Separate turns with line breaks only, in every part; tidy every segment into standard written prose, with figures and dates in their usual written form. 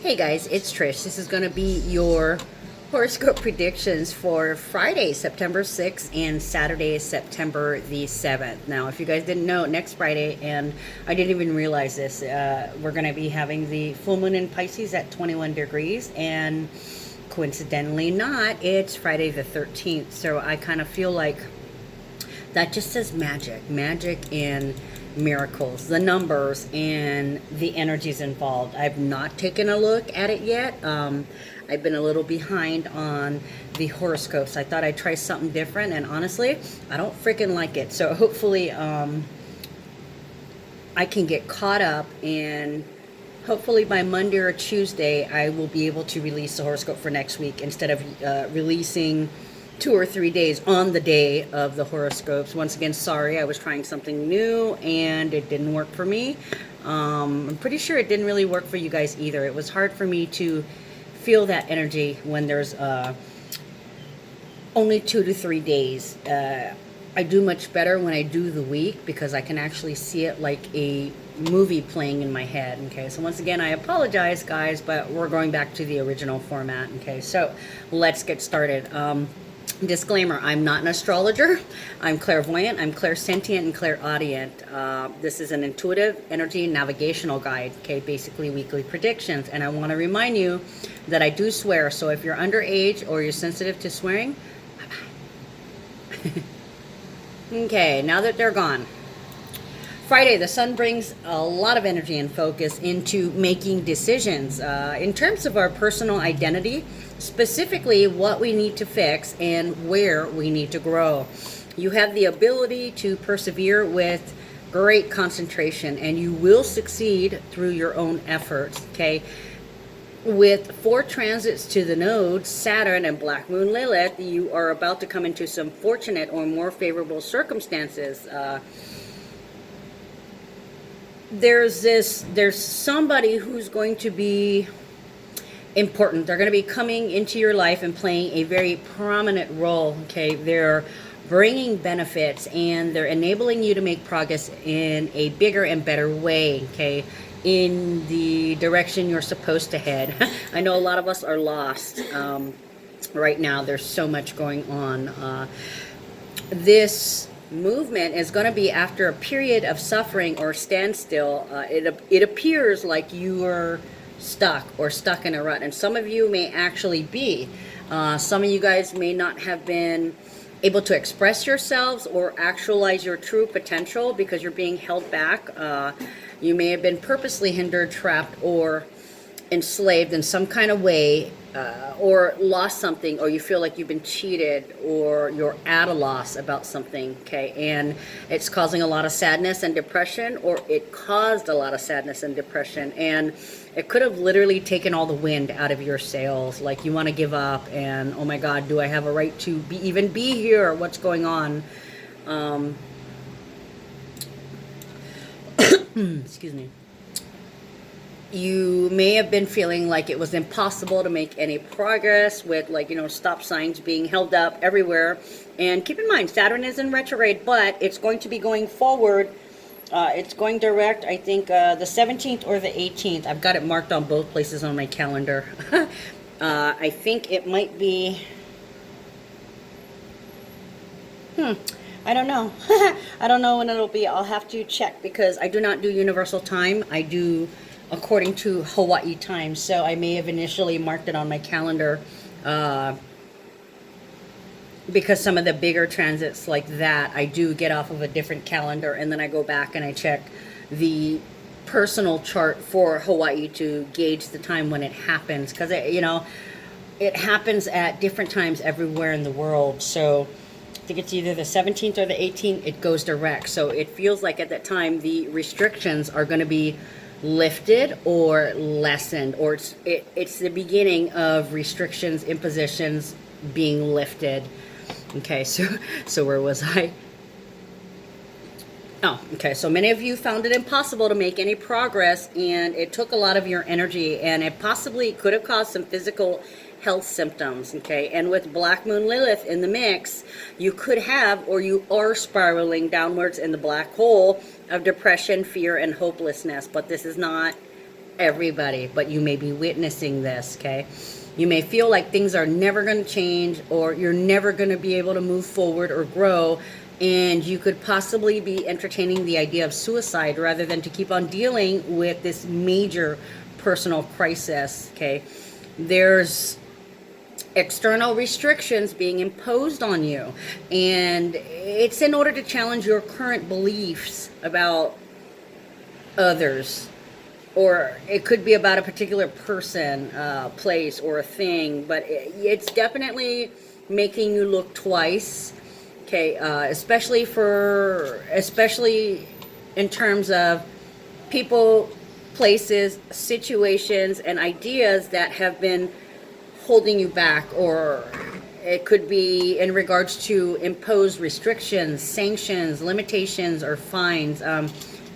Hey guys, it's Trish. This is going to be your horoscope predictions for Friday, September 6th and Saturday, September the 7th. Now, if you guys didn't know, next Friday, and I didn't even realize this, we're going to be having the full moon in Pisces at 21 degrees, and coincidentally not, it's Friday the 13th. So I kind of feel like that just says magic and miracles, the numbers and the energies involved. I've not taken a look at it yet. I've been a little behind on the horoscopes. I thought I'd try something different, and honestly, I don't freaking like it. So hopefully I can get caught up, and hopefully by Monday or Tuesday I will be able to release the horoscope for next week instead of releasing 2 or 3 days on the day of the horoscopes. Once again, sorry, I was trying something new and it didn't work for me. I'm pretty sure it didn't really work for you guys either. It was hard for me to feel that energy when there's only 2 to 3 days. I do much better when I do the week because I can actually see it like a movie playing in my head. Okay, so once again, I apologize, guys, but we're going back to the original format. Okay, so let's get started. Disclaimer, I'm not an astrologer. I'm clairvoyant, I'm clairsentient, and clairaudient. This is an intuitive energy navigational guide, okay, basically weekly predictions. And I want to remind you that I do swear, so if you're underage or you're sensitive to swearing, bye-bye. Okay, now that they're gone. Friday, the sun brings a lot of energy and focus into making decisions in terms of our personal identity, specifically what we need to fix and where we need to grow. You have the ability to persevere with great concentration, and you will succeed through your own efforts, okay? With 4 transits to the nodes, Saturn and Black Moon Lilith, you are about to come into some fortunate or more favorable circumstances. There's somebody who's going to be important. They're going to be coming into your life and playing a very prominent role. Okay, they're bringing benefits and they're enabling you to make progress in a bigger and better way. Okay, in the direction you're supposed to head. I know a lot of us are lost right now. There's so much going on. This movement is going to be after a period of suffering or standstill. It appears like you are stuck in a rut, and some of you may actually be. Some of you guys may not have been able to express yourselves or actualize your true potential because you're being held back. You may have been purposely hindered, trapped, or enslaved in some kind of way, or lost something, or you feel like you've been cheated, or you're at a loss about something, okay? And it's causing a lot of sadness and depression, or it caused a lot of sadness and depression, and it could have literally taken all the wind out of your sails. Like you want to give up, and oh my God, do I have a right to even be here? What's going on? Excuse me. You may have been feeling like it was impossible to make any progress with, like, stop signs being held up everywhere. And keep in mind, Saturn is in retrograde, but it's going to be going forward. It's going direct, I think, the 17th or the 18th. I've got it marked on both places on my calendar. I think it might be... I don't know. I don't know when it'll be. I'll have to check because I do not do universal time. I do according to Hawaii time. So I may have initially marked it on my calendar because some of the bigger transits like that, I do get off of a different calendar, and then I go back and I check the personal chart for Hawaii to gauge the time when it happens, because it happens at different times everywhere in the world. So I think it's either the 17th or the 18th, it goes direct. So it feels like at that time the restrictions are going to be lifted or lessened, or it's the beginning of restrictions, impositions being lifted. Okay, so where was I? Oh, okay, so many of you found it impossible to make any progress, and it took a lot of your energy, and it possibly could have caused some physical health symptoms, okay? And with Black Moon Lilith in the mix, you could have, or you are spiraling downwards in the black hole of depression, fear, and hopelessness. But this is not everybody, but you may be witnessing this, okay? You may feel like things are never going to change, or you're never going to be able to move forward or grow, and you could possibly be entertaining the idea of suicide rather than to keep on dealing with this major personal crisis, okay? There's external restrictions being imposed on you, and it's in order to challenge your current beliefs about others, or it could be about a particular person, place, or a thing, but it's definitely making you look twice, okay? Especially in terms of people, places, situations, and ideas that have been holding you back, or it could be in regards to imposed restrictions, sanctions, limitations, or fines.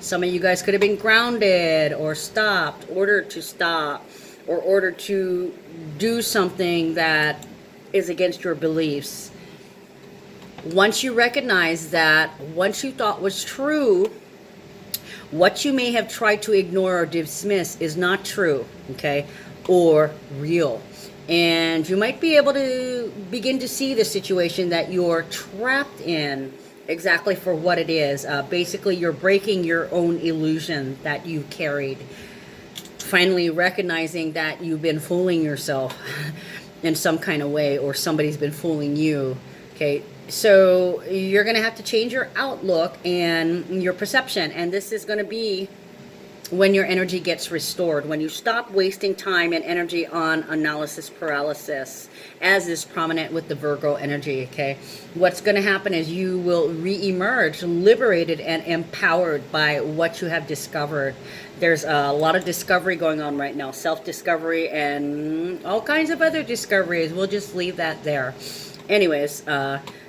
Some of you guys could have been grounded or stopped, ordered to stop, or ordered to do something that is against your beliefs. Once you recognize that what you thought was true, what you may have tried to ignore or dismiss is not true, okay, or real. And you might be able to begin to see the situation that you're trapped in exactly for what it is. Basically, you're breaking your own illusion that you carried. Finally recognizing that you've been fooling yourself in some kind of way, or somebody's been fooling you, okay? So you're going to have to change your outlook and your perception. And this is going to be when your energy gets restored, when you stop wasting time and energy on analysis paralysis, as is prominent with the Virgo energy, okay? What's going to happen is you will re-emerge liberated and empowered by what you have discovered. There's a lot of discovery going on right now, self-discovery and all kinds of other discoveries. We'll just leave that there. Anyways,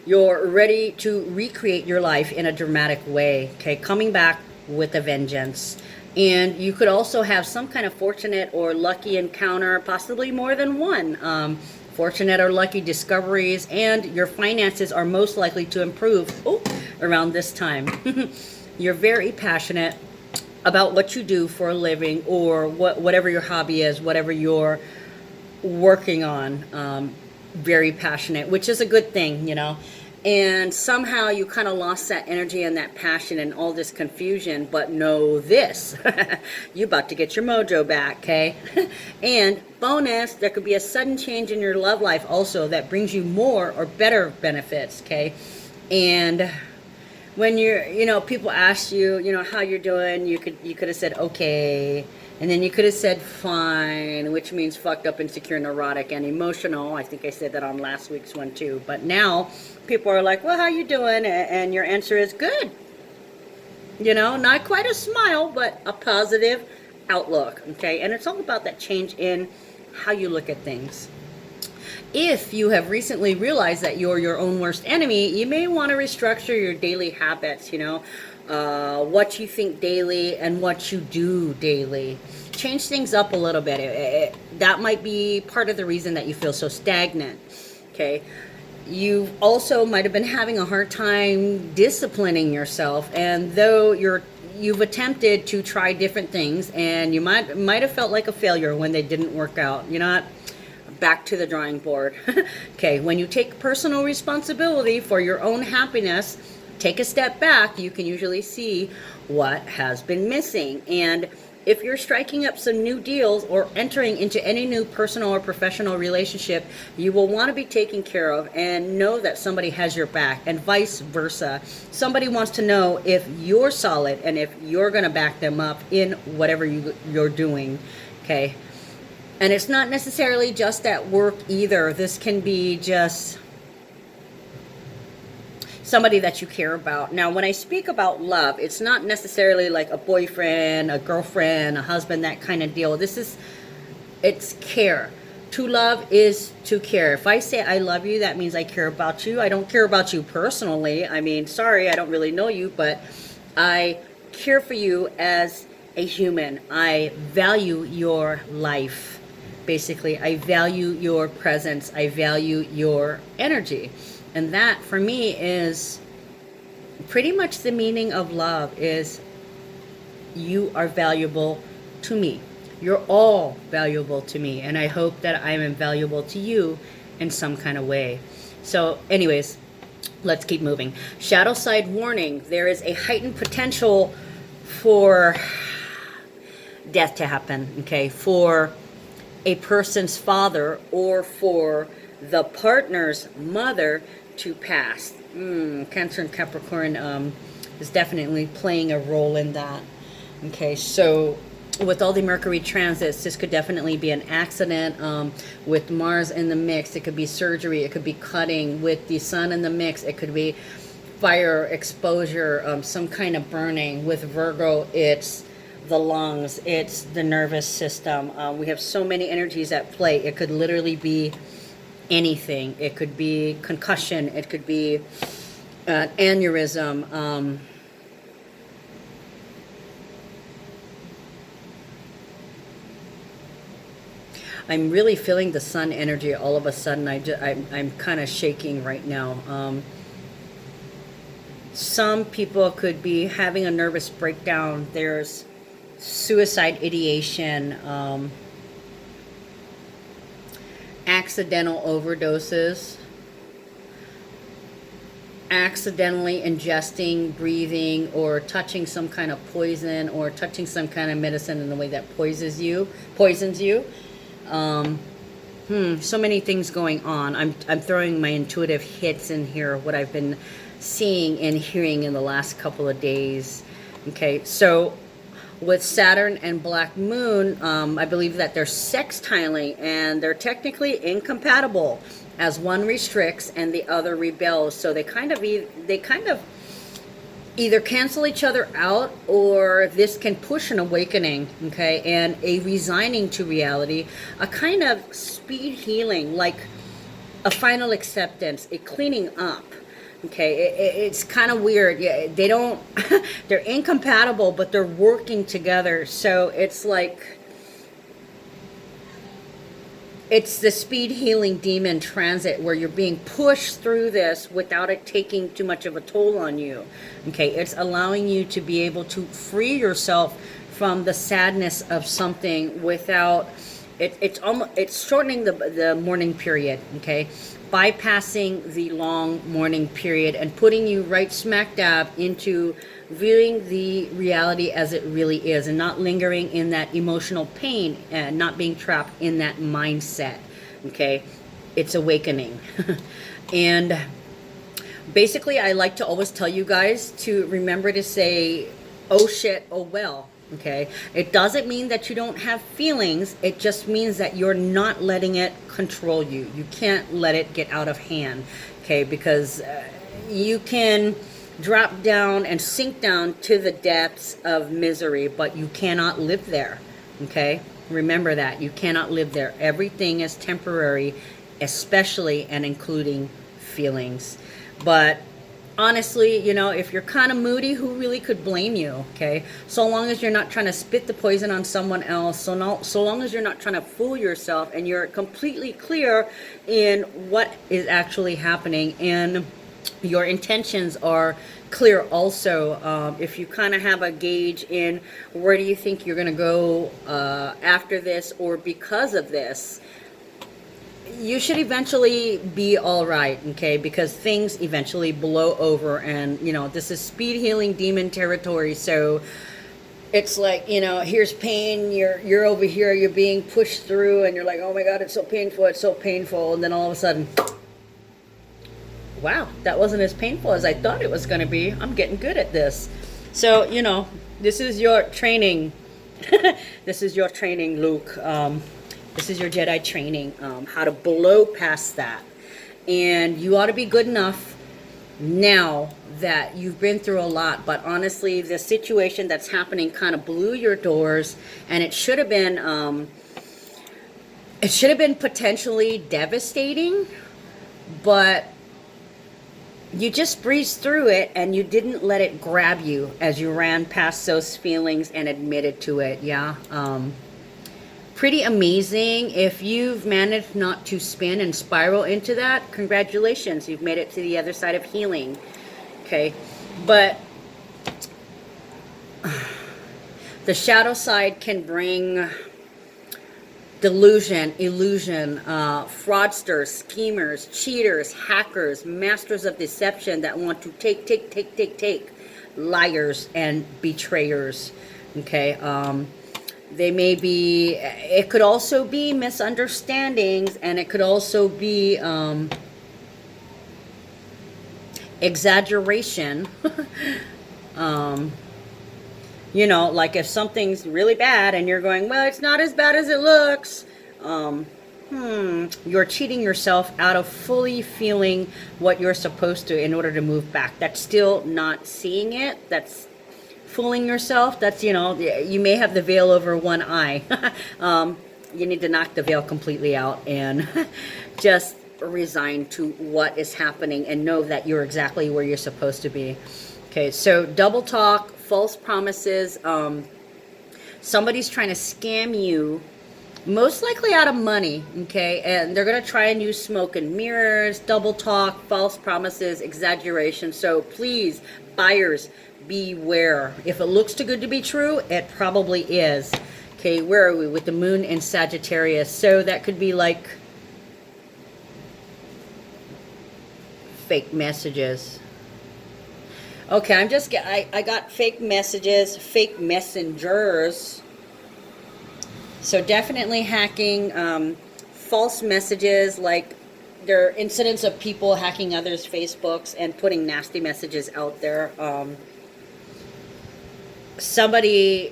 you're ready to recreate your life in a dramatic way, okay? Coming back with a vengeance. And you could also have some kind of fortunate or lucky encounter, possibly more than one. Fortunate or lucky discoveries, and your finances are most likely to improve around this time. You're very passionate about what you do for a living, or whatever your hobby is, whatever you're working on. Very passionate, which is a good thing, you know. And somehow you kind of lost that energy and that passion and all this confusion, but know this, you're about to get your mojo back, okay? And bonus, there could be a sudden change in your love life also that brings you more or better benefits, okay? And when people ask you, how you're doing, you could have said, okay. And then you could have said fine, which means fucked up, insecure, neurotic, and emotional. I think I said that on last week's one too. But now people are like, well, how you doing? And your answer is good. Not quite a smile, but a positive outlook. Okay. And it's all about that change in how you look at things. If you have recently realized that you're your own worst enemy, you may want to restructure your daily habits, what you think daily and what you do daily. Change things up a little bit. That might be part of the reason that you feel so stagnant, okay? You also might have been having a hard time disciplining yourself, and though you've attempted to try different things, and you might have felt like a failure when they didn't work out. Back to the drawing board. Okay, when you take personal responsibility for your own happiness, take a step back, you can usually see what has been missing. And if you're striking up some new deals or entering into any new personal or professional relationship, you will want to be taken care of and know that somebody has your back, and vice versa. Somebody wants to know if you're solid and if you're going to back them up in whatever you're doing, okay? And it's not necessarily just at work either. This can be just somebody that you care about. Now, when I speak about love, it's not necessarily like a boyfriend, a girlfriend, a husband, that kind of deal. It's care. To love is to care. If I say I love you, that means I care about you. I don't care about you personally. Sorry, I don't really know you, but I care for you as a human. I value your life. Basically, I value your presence. I value your energy. And that, for me, is pretty much the meaning of love, is you are valuable to me. You're all valuable to me, and I hope that I am invaluable to you in some kind of way. So, anyways, let's keep moving. Shadow side warning. There is a heightened potential for death to happen, okay? For a person's father or for the partner's mother to pass. Cancer and Capricorn is definitely playing a role in that. Okay, so with all the Mercury transits, this could definitely be an accident. With Mars in the mix, it could be surgery, it could be cutting. With the Sun in the mix, it could be fire exposure, some kind of burning. With Virgo, it's the lungs, it's the nervous system. We have so many energies at play. It could literally be anything. It could be concussion, it could be aneurysm. I'm really feeling the Sun energy all of a sudden. I'm kind of shaking right now. Some people could be having a nervous breakdown. There's suicide ideation, accidental overdoses, accidentally ingesting, breathing, or touching some kind of poison, or touching some kind of medicine in a way that poisons you. So many things going on. I'm throwing my intuitive hits in here, what I've been seeing and hearing in the last couple of days. Okay, so with Saturn and Black Moon, I believe that they're sextiling, and they're technically incompatible, as one restricts and the other rebels. So they kind of either cancel each other out, or this can push an awakening, okay, and a resigning to reality, a kind of speed healing, like a final acceptance, a cleaning up. Okay, it's kind of weird. Yeah, they don't, they're incompatible, but they're working together. So it's like, it's the speed healing demon transit, where you're being pushed through this without it taking too much of a toll on you. Okay, it's allowing you to be able to free yourself from the sadness of something without, it's shortening the mourning period, okay? Bypassing the long mourning period and putting you right smack dab into viewing the reality as it really is, and not lingering in that emotional pain, and not being trapped in that mindset. Okay, it's awakening. And basically, I like to always tell you guys to remember to say, oh shit, oh well. Okay, it doesn't mean that you don't have feelings. It just means that you're not letting it control you. You can't let it get out of hand. Okay, because you can drop down and sink down to the depths of misery, but you cannot live there. Okay, remember that you cannot live there. Everything is temporary, especially and including feelings. But honestly, you know, if you're kind of moody, who really could blame you? Okay, so long as you're not trying to spit the poison on someone else, so long as you're not trying to fool yourself, and you're completely clear in what is actually happening, and your intentions are clear also. If you kind of have a gauge in where do you think you're going to go after this, or because of this, you should eventually be all right, okay? Because things eventually blow over, and you know, this is speed healing demon territory. So it's like, you know, here's pain, you're over here, you're being pushed through, and you're like, oh my god, it's so painful, it's so painful. And then all of a sudden, wow, that wasn't as painful as I thought it was going to be. I'm getting good at this. So, you know, this is your training. This is your training, Luke. This is your Jedi training, how to blow past that. And you ought to be good enough now that you've been through a lot. But honestly, the situation that's happening kind of blew your doors, and it should have been potentially devastating, but you just breezed through it, and you didn't let it grab you as you ran past those feelings and admitted to it. Yeah. Pretty amazing. If you've managed not to spin and spiral into that, congratulations. You've made it to the other side of healing. Okay. But the shadow side can bring delusion, illusion, fraudsters, schemers, cheaters, hackers, masters of deception that want to take, liars and betrayers. Okay, they may be, it could also be misunderstandings, and it could also be exaggeration. You know, like if something's really bad and you're going, well, it's not as bad as it looks. You're cheating yourself out of fully feeling what you're supposed to in order to move back. That's still not seeing it. That's fooling yourself. That's, you know, you may have the veil over one eye. You need to knock the veil completely out and just resign to what is happening and know that you're exactly where you're supposed to be. Okay, so double talk, false promises, somebody's trying to scam you, most likely out of money, okay, and they're going to try and use smoke and mirrors, double talk, false promises, exaggeration. So please, buyers, beware. If it looks too good to be true, it probably is. Okay, where are we with the moon in Sagittarius? So that could be like fake messages. Okay, I got fake messages, fake messengers. So definitely hacking, false messages, like there are incidents of people hacking others' Facebooks and putting nasty messages out there. Somebody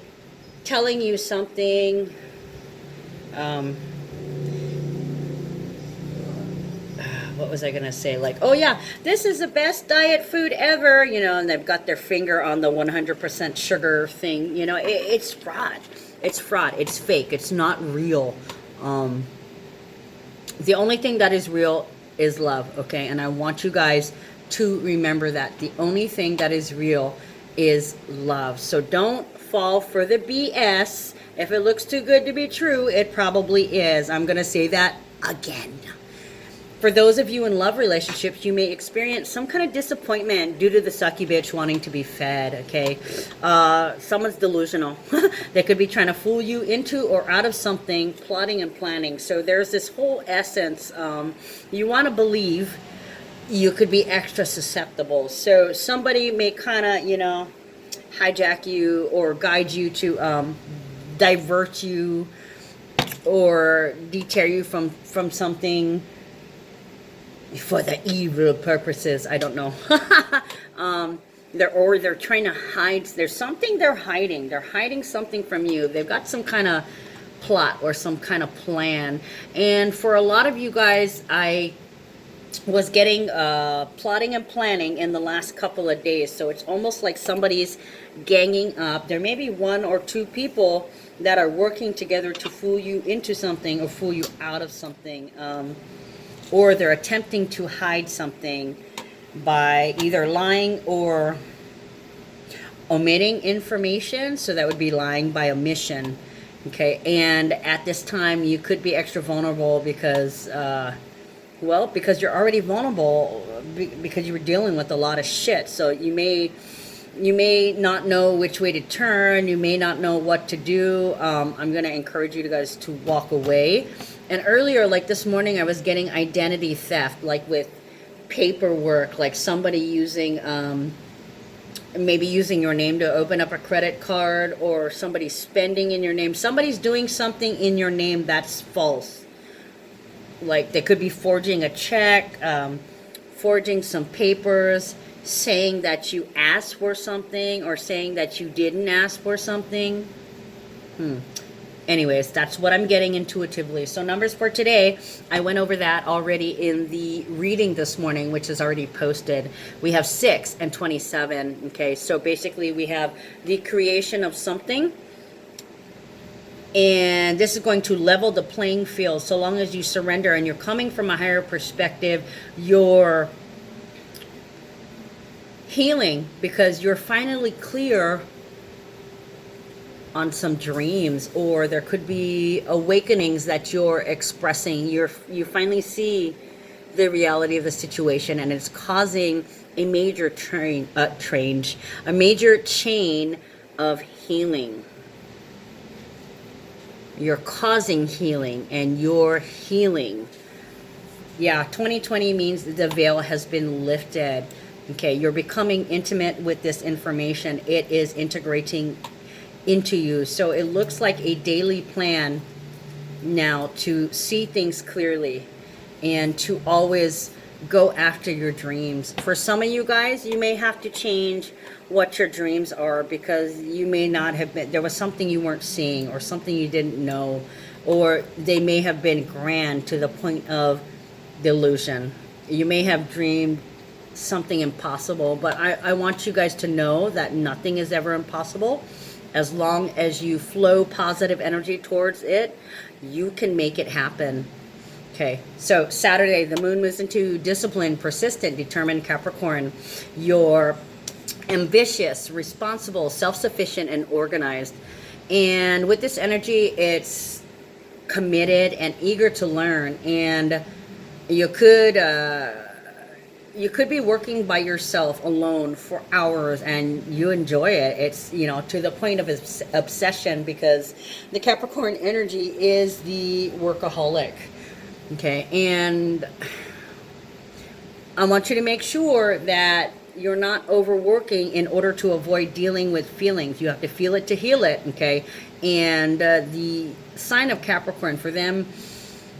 telling you something, what was I going to say? Like, oh yeah, this is the best diet food ever, you know, and they've got their finger on the 100% sugar thing. You know, it's fraud. It's fraud. It's fake. It's not real. The only thing that is real is love, okay? And I want you guys to remember that. The only thing that is real is love. So don't fall for the BS. If it looks too good to be true, it probably is. I'm going to say that again. For those of you in love relationships, you may experience some kind of disappointment due to the sucky bitch wanting to be fed, okay? Someone's delusional. They could be trying to fool you into or out of something, plotting and planning. So there's this whole essence. You want to believe you could be extra susceptible. So somebody may kind of, you know, hijack you or guide you to divert you or deter you from something for the evil purposes. I don't know. They're trying to hide. There's something they're hiding. They're hiding something from you. They've got some kind of plot or some kind of plan. And for a lot of you guys, I was getting plotting and planning in the last couple of days. So it's almost like somebody's ganging up. There may be one or two people that are working together to fool you into something or fool you out of something. Or they're attempting to hide something by either lying or omitting information. So that would be lying by omission. Okay, and at this time you could be extra vulnerable because, well, because you're already vulnerable because you were dealing with a lot of shit. So you may not know which way to turn. You may not know what to do. I'm going to encourage you guys to walk away. And earlier, like this morning, I was getting identity theft, like with paperwork, like somebody using, maybe using your name to open up a credit card, or somebody spending in your name. Somebody's doing something in your name that's false. Like they could be forging a check, forging some papers, saying that you asked for something or saying that you didn't ask for something. Anyways, that's what I'm getting intuitively. So numbers for today, I went over that already in the reading this morning, which is already posted. We have 6 and 27. Okay, so basically we have the creation of something. And this is going to level the playing field. So long as you surrender and you're coming from a higher perspective, you're healing because you're finally clear on some dreams, or there could be awakenings that you're expressing. You finally see the reality of the situation, and it's causing a major a major chain of healing. You're causing healing, and you're healing. Yeah, 2020 means the veil has been lifted. Okay, you're becoming intimate with this information. It is integrating into you. So it looks like a daily plan now to see things clearly and to always go after your dreams. For some of you guys, you may have to change what your dreams are, because you may not have been, there was something you weren't seeing, or something you didn't know, or they may have been grand to the point of delusion. You may have dreamed something impossible, but I want you guys to know that nothing is ever impossible. As long as you flow positive energy towards it, you can make it happen. Okay, so Saturday, the moon moves into disciplined, persistent, determined Capricorn. You're ambitious, responsible, self-sufficient, and organized. And with this energy, it's committed and eager to learn. And you could be working by yourself alone for hours, and you enjoy it. It's, you know, to the point of obsession, because the Capricorn energy is the workaholic. Okay, and I want you to make sure that you're not overworking in order to avoid dealing with feelings. You have to feel it to heal it, okay? And the sign of Capricorn, for them,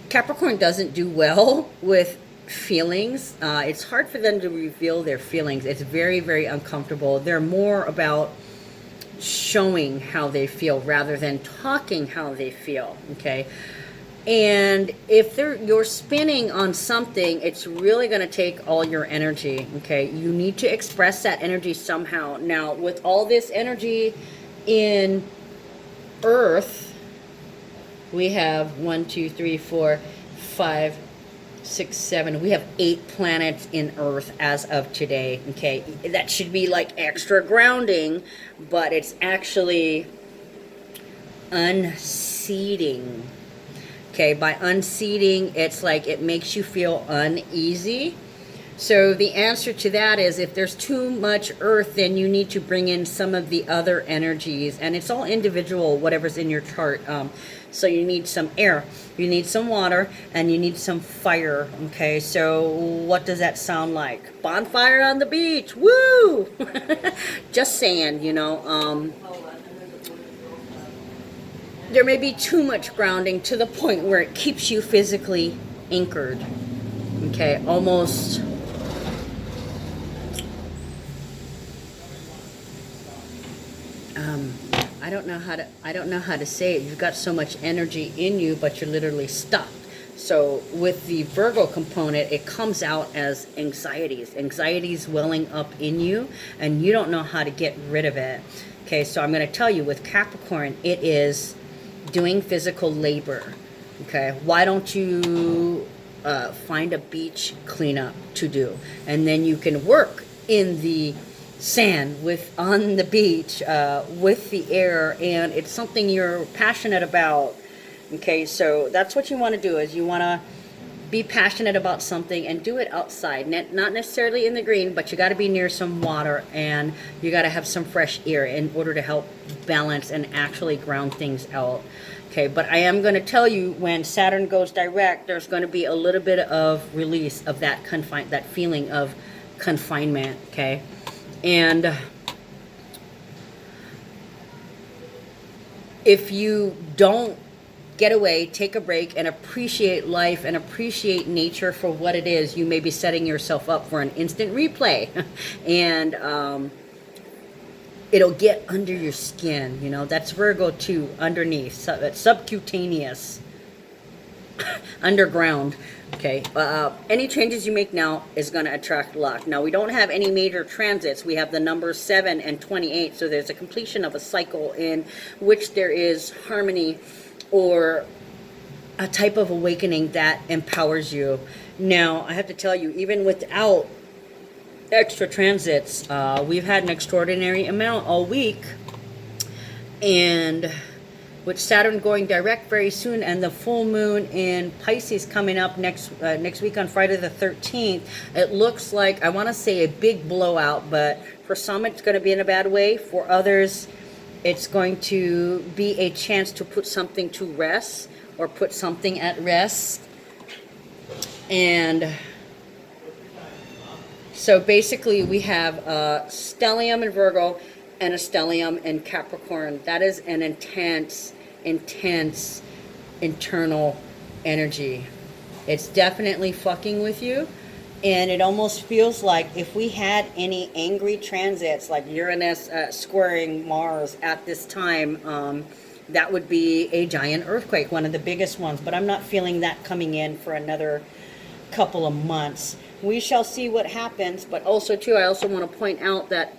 Capricorn doesn't do well with feelings. It's hard for them to reveal their feelings. It's very, very uncomfortable. They're more about showing how they feel rather than talking how they feel, okay? And if you're spinning on something, it's really going to take all your energy, okay? You need to express that energy somehow. Now, with all this energy in Earth, we have 1, 2, 3, 4, 5, 6, 7. We have 8 planets in Earth as of today, okay? That should be like extra grounding, but it's actually unseating. Okay, by unseating, it's like it makes you feel uneasy. So the answer to that is, if there's too much earth, then you need to bring in some of the other energies. And it's all individual, whatever's in your chart. So you need some air, you need some water, and you need some fire. Okay, so what does that sound like? Bonfire on the beach, woo! Just saying, you know. There may be too much grounding to the point where it keeps you physically anchored. Okay, almost I don't know how to say it. You've got so much energy in you, but you're literally stuck. So with the Virgo component, it comes out as anxieties welling up in you, and you don't know how to get rid of it. Okay, so I'm going to tell you, with Capricorn, it is doing physical labor. Okay, why don't you find a beach cleanup to do, and then you can work in the sand on the beach with the air, and it's something you're passionate about. Okay, so that's what you want to do, is you want to be passionate about something and do it outside, not necessarily in the green, but you got to be near some water, and you got to have some fresh air in order to help balance and actually ground things out. Okay, but I am going to tell you, when Saturn goes direct, there's going to be a little bit of release of that feeling of confinement. Okay, and if you don't get away, take a break, and appreciate life and appreciate nature for what it is, you may be setting yourself up for an instant replay. And it'll get under your skin, you know. That's Virgo too, underneath, subcutaneous, underground. Okay, any changes you make now is going to attract luck. Now, we don't have any major transits. We have the numbers 7 and 28, so there's a completion of a cycle in which there is harmony, or a type of awakening that empowers you. Now, I have to tell you, even without extra transits, we've had an extraordinary amount all week, and with Saturn going direct very soon, and the full moon in Pisces coming up next week on Friday the 13th, it looks like, I want to say, a big blowout, but for some it's going to be in a bad way. For others, It's going to be a chance to put something to rest or put something at rest. And so basically we have a stellium in Virgo and a stellium in Capricorn. That is an intense internal energy. It's definitely fucking with you. And it almost feels like if we had any angry transits, like Uranus squaring Mars at this time, that would be a giant earthquake, one of the biggest ones. But I'm not feeling that coming in for another couple of months. We shall see what happens. But also, too, I also want to point out that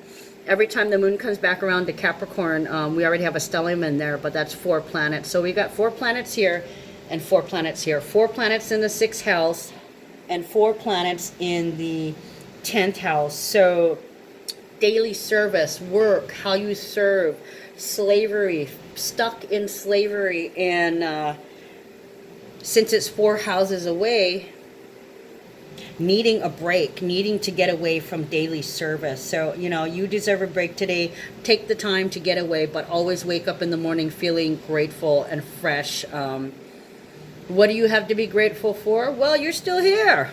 every time the moon comes back around to Capricorn, we already have a stellium in there, but that's 4 planets. So we got 4 planets here and 4 planets here. 4 planets in the 6th house and 4 planets in the 10th house. So daily service, work, how you serve, slavery, stuck in slavery. And since it's 4 houses away, needing a break, needing to get away from daily service. So, you know, you deserve a break today. Take the time to get away, but always wake up in the morning feeling grateful and fresh. What do you have to be grateful for? Well, you're still here.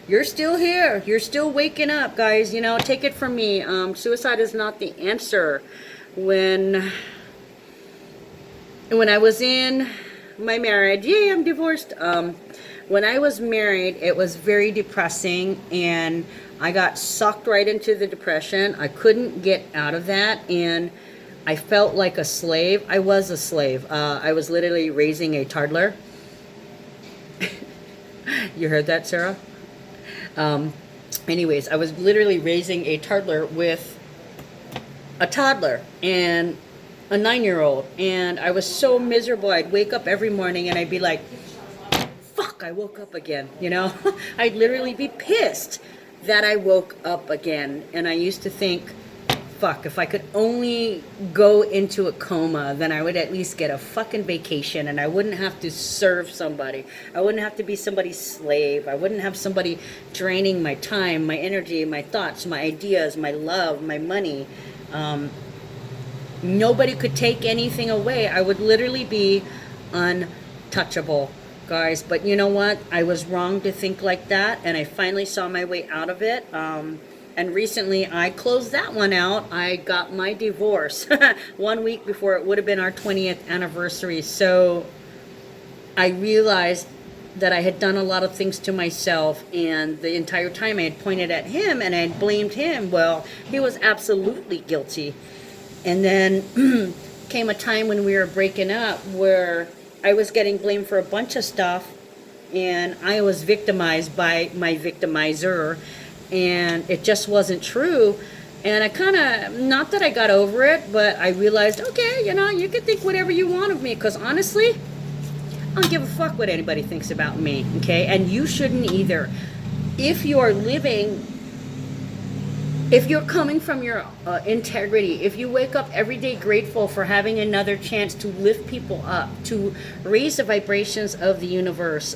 You're still here. You're still waking up, guys. You know, take it from me. Suicide is not the answer. When I was in my marriage, yay, I'm divorced. When I was married, it was very depressing, and I got sucked right into the depression. I couldn't get out of that, and I felt like a slave. I was a slave. I was literally raising a toddler. You heard that, Sarah? Anyways, I was literally raising a toddler with a toddler and a 9-year-old. And I was so miserable. I'd wake up every morning and I'd be like, fuck, I woke up again. You know, I'd literally be pissed that I woke up again. And I used to think, fuck, if I could only go into a coma, then I would at least get a fucking vacation and I wouldn't have to serve somebody. I wouldn't have to be somebody's slave. I wouldn't have somebody draining my time, my energy, my thoughts, my ideas, my love, my money. Nobody could take anything away. I would literally be untouchable, guys. But you know what? I was wrong to think like that, and I finally saw my way out of it. And recently I closed that one out. I got my divorce 1 week before it would have been our 20th anniversary. So I realized that I had done a lot of things to myself, and the entire time I had pointed at him and I had blamed him. Well, he was absolutely guilty. And then came a time when we were breaking up where I was getting blamed for a bunch of stuff, and I was victimized by my victimizer. And it just wasn't true. And I kind of, not that I got over it, but I realized, okay, you know, you can think whatever you want of me, because honestly, I don't give a fuck what anybody thinks about me, okay? And you shouldn't either. If you're living, if you're coming from your integrity, if you wake up every day grateful for having another chance to lift people up, to raise the vibrations of the universe,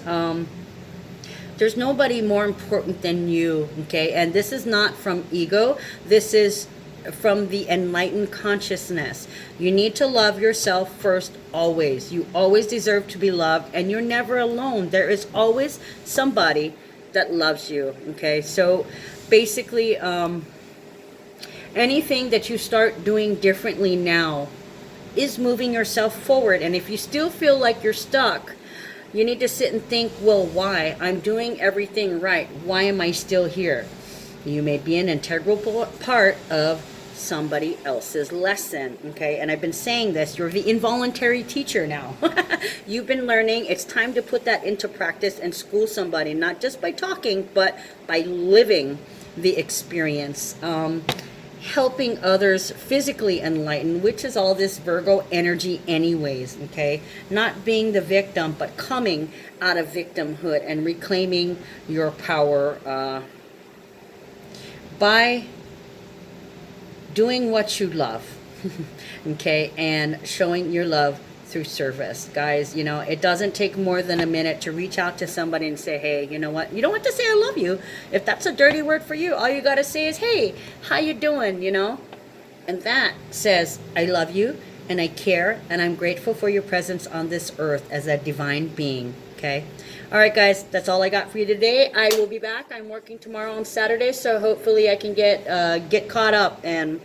there's nobody more important than you, okay? And this is not from ego. This is from the enlightened consciousness. You need to love yourself first, always. You always deserve to be loved, and you're never alone. There is always somebody that loves you, okay? So basically, anything that you start doing differently now is moving yourself forward. And if you still feel like you're stuck, you need to sit and think, well, why? I'm doing everything right. Why am I still here? You may be an integral part of somebody else's lesson, okay? And I've been saying this, you're the involuntary teacher now. You've been learning. It's time to put that into practice and school somebody, not just by talking, but by living the experience. Helping others physically enlighten, which is all this Virgo energy anyways, okay? Not being the victim, but coming out of victimhood and reclaiming your power by doing what you love, okay? And showing your love through service. Guys, you know, it doesn't take more than a minute to reach out to somebody and say, hey, you know what? You don't have to say I love you. If that's a dirty word for you, all you got to say is, hey, how you doing, you know? And that says, I love you and I care and I'm grateful for your presence on this earth as a divine being. Okay. All right, guys, that's all I got for you today. I will be back. I'm working tomorrow on Saturday, so hopefully I can get caught up and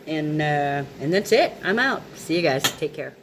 that's it. I'm out. See you guys. Take care.